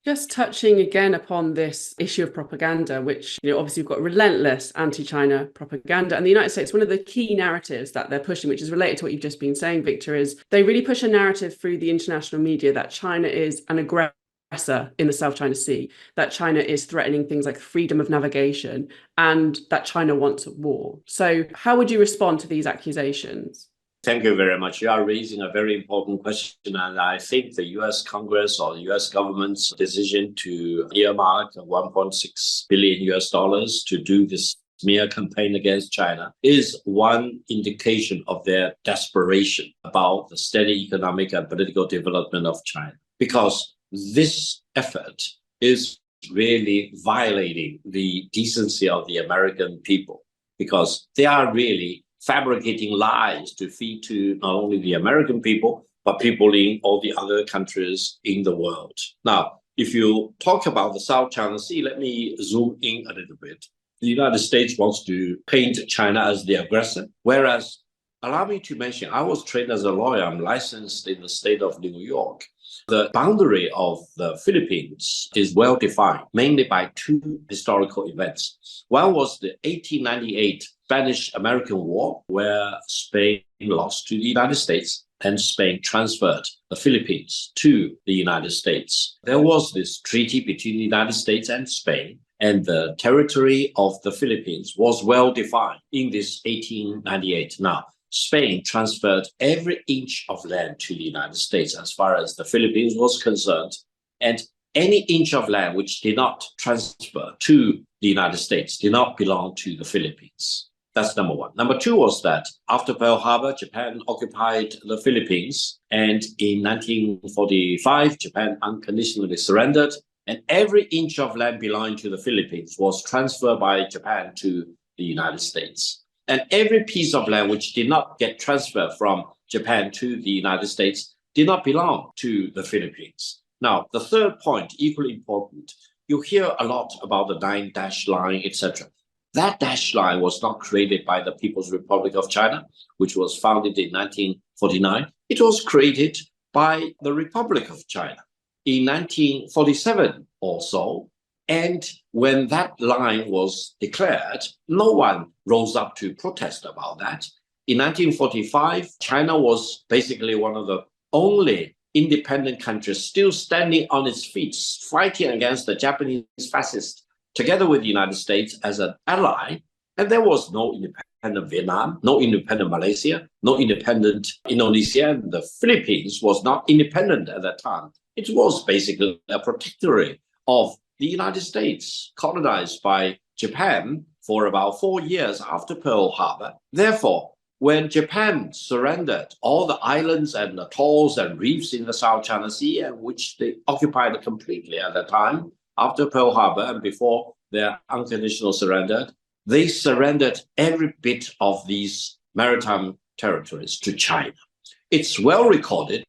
Just touching again upon this issue of propaganda, which, obviously we've got relentless anti-China propaganda. And the United States, one of the key narratives that they're pushing, which is related to what you've just been saying, Victor, is they really push a narrative through the international media that China is an aggressor in the South China Sea, that China is threatening things like freedom of navigation, and that China wants a war. So how would you respond to these accusations? Thank you very much. You are raising a very important question, and I think the U.S. Congress or the U.S. government's decision to earmark 1.6 billion US dollars to do this smear campaign against China is one indication of their desperation about the steady economic and political development of China. Because this effort is really violating the decency of the American people, because they are really fabricating lies to feed to not only the American people, but people in all the other countries in the world. Now, if you talk about the South China Sea, let me zoom in a little bit. The United States wants to paint China as the aggressor, whereas, allow me to mention, I was trained as a lawyer. I'm licensed in the state of New York. The boundary of the Philippines is well defined, mainly by two historical events. One was the 1898 Spanish-American War, where Spain lost to the United States and Spain transferred the Philippines to the United States. There was this treaty between the United States and Spain, and the territory of the Philippines was well defined in this 1898. Now, Spain transferred every inch of land to the United States as far as the Philippines was concerned, and any inch of land which did not transfer to the United States did not belong to the Philippines. That's number one. Number two was that after Pearl Harbor, Japan occupied the Philippines, and in 1945, Japan unconditionally surrendered, and every inch of land belonging to the Philippines was transferred by Japan to the United States. And every piece of land which did not get transferred from Japan to the United States did not belong to the Philippines. Now, the third point, equally important, you hear a lot about the 9-dash line, etc. That dash line was not created by the People's Republic of China, which was founded in 1949. It was created by the Republic of China in 1947 or so. And when that line was declared, no one rose up to protest about that. In 1945, China was basically one of the only independent countries still standing on its feet, fighting against the Japanese fascists, together with the United States as an ally. And there was no independent Vietnam, no independent Malaysia, no independent Indonesia, and the Philippines was not independent at that time. It was basically a protectorate of the United States, colonized by Japan for about 4 years after Pearl Harbor. Therefore, when Japan surrendered all the islands and atolls and reefs in the South China Sea, which they occupied completely at that time, after Pearl Harbor and before their unconditional surrender, they surrendered every bit of these maritime territories to China. It's well recorded.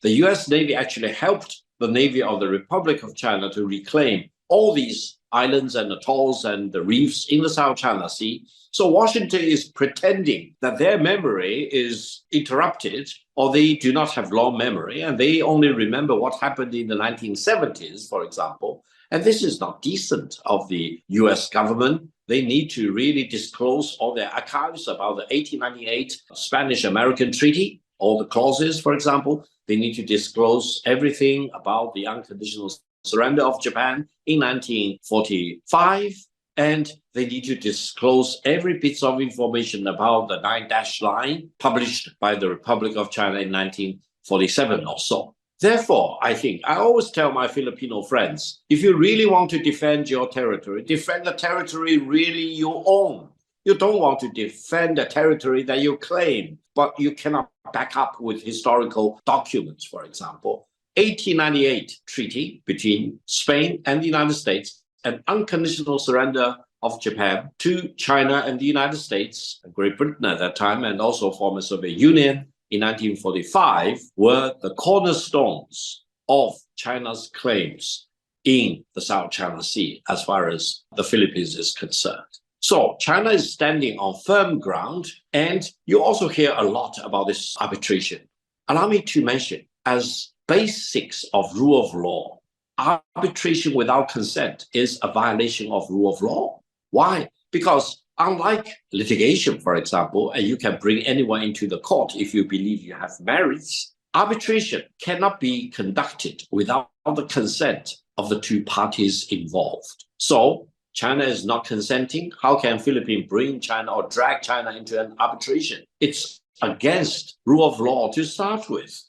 The US Navy actually helped the Navy of the Republic of China to reclaim all these islands and atolls and the reefs in the South China Sea. So Washington is pretending that their memory is interrupted, or they do not have long memory, and they only remember what happened in the 1970s, for example. And this is not decent of the US government. They need to really disclose all their archives about the 1898 Spanish-American Treaty, all the clauses, for example. They need to disclose everything about the unconditional surrender of Japan in 1945, and they need to disclose every bit of information about the 9-dash line published by the Republic of China in 1947 or so. Therefore, I think I always tell my Filipino friends, if you really want to defend your territory, defend the territory really you own. You don't want to defend a territory that you claim, but you cannot back up with historical documents, for example. 1898 treaty between Spain and the United States, an unconditional surrender of Japan to China and the United States, Great Britain at that time, and also former Soviet Union in 1945, were the cornerstones of China's claims in the South China Sea as far as the Philippines is concerned. So China is standing on firm ground, and you also hear a lot about this arbitration. Allow me to mention, as basics of rule of law, arbitration without consent is a violation of rule of law. Why? Because unlike litigation, for example, and you can bring anyone into the court if you believe you have merits, arbitration cannot be conducted without the consent of the two parties involved. So China is not consenting. How can Philippines bring China or drag China into an arbitration? It's against rule of law to start with.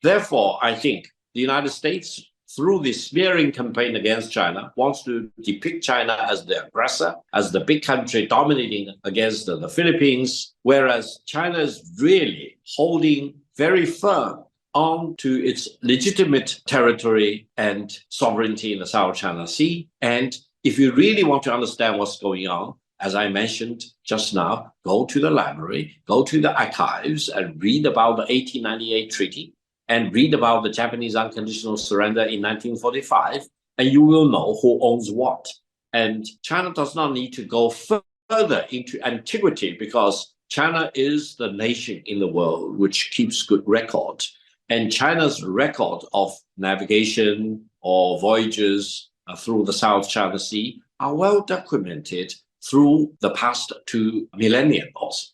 Therefore, I think the United States, through the smearing campaign against China, wants to depict China as the aggressor, as the big country dominating against the Philippines, whereas China is really holding very firm on to its legitimate territory and sovereignty in the South China Sea. And if you really want to understand what's going on, as I mentioned just now, go to the library, go to the archives and read about the 1898 treaty and read about the Japanese unconditional surrender in 1945, and you will know who owns what. And China does not need to go further into antiquity because China is the nation in the world which keeps good record. And China's record of navigation or voyages through the South China Sea are well documented through the past 2 millennia also.